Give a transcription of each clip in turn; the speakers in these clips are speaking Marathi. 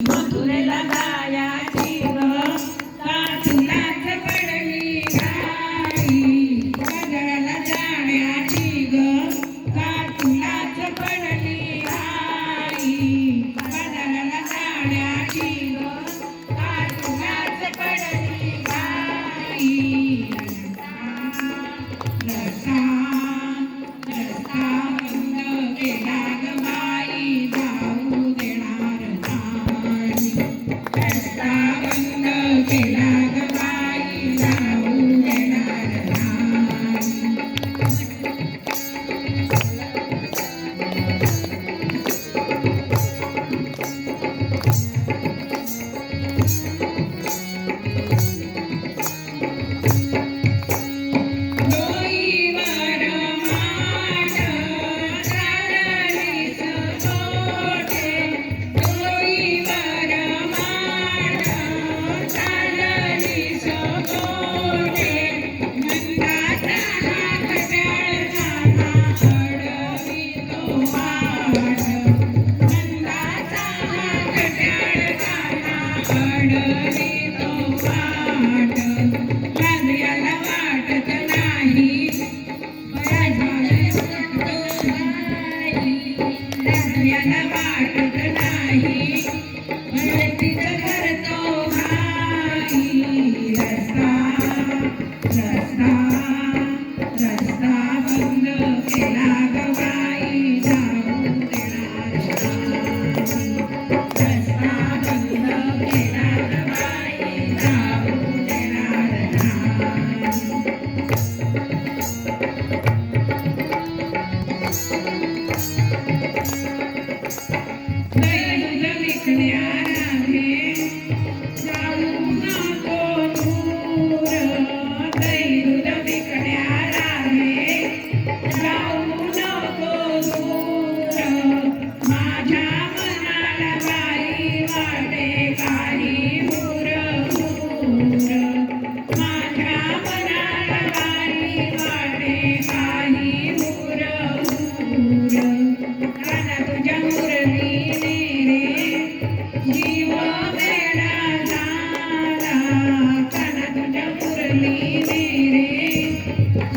मथुरेला जायाची ग काठीलाच पडली घाई काजळाला जाण्याची ग काठीलाच पडली घाई काजळाला जाण्याची ग काठीलाच पडली घाई रस्ता रस्ता बंद केला ग बाई जाऊ देणार नाही रस्ता बंद केला ग बाई जाऊ देणार नाही डोईवर माठ चाललीस गोटे डोईवर माठ चाललीस गोटे नंदाचा खट्याळ झाला अडवितो वाट नंदाचा खट्याळ झाला अडवितो वाट लागल्याला वाटत नाही लागल्याला वाटत नाही भरतीच करतो घाई रस्ता रस्ता रस्ता बंद केला ग बाई जाऊ देणार नाही रस्ता बंद केला ग बाई जाऊ देणार नाही दूध विकण्याला घे जाऊ नको दूर दूध विकण्याला घे जाऊ नको दूर माझ्या मनाला बाई वाटे काही हुर हुर माझ्या मनाला बाई वाटे काही हुर हुर काना तुझ्या मुरलीने रे जीव वेडा झाला काना तुझ्या मुरलीने रे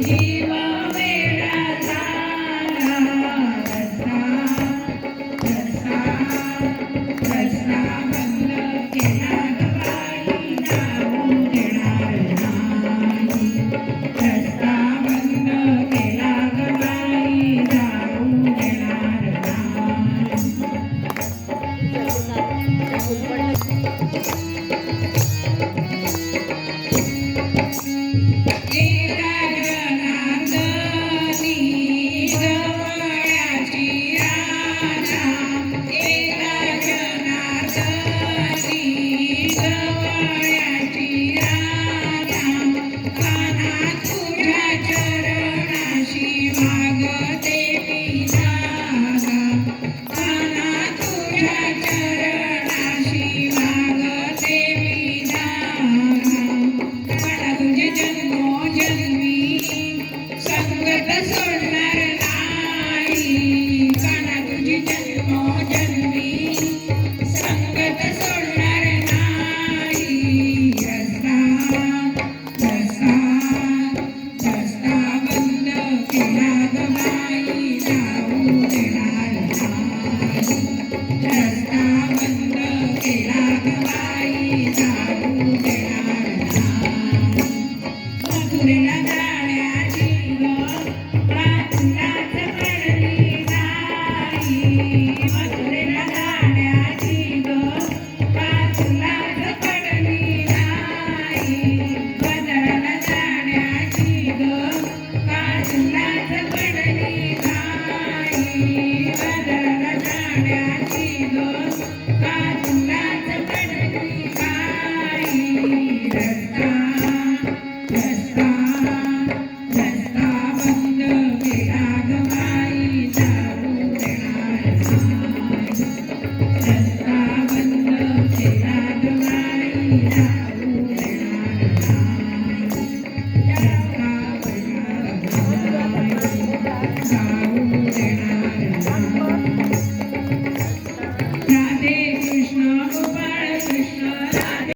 जीव वेडा झाला रस्ता रस्ता रस्ता बंद केला ग बाई जाऊ देणार नाही रस्ता बंद केला ग बाई जाऊ देणार नाही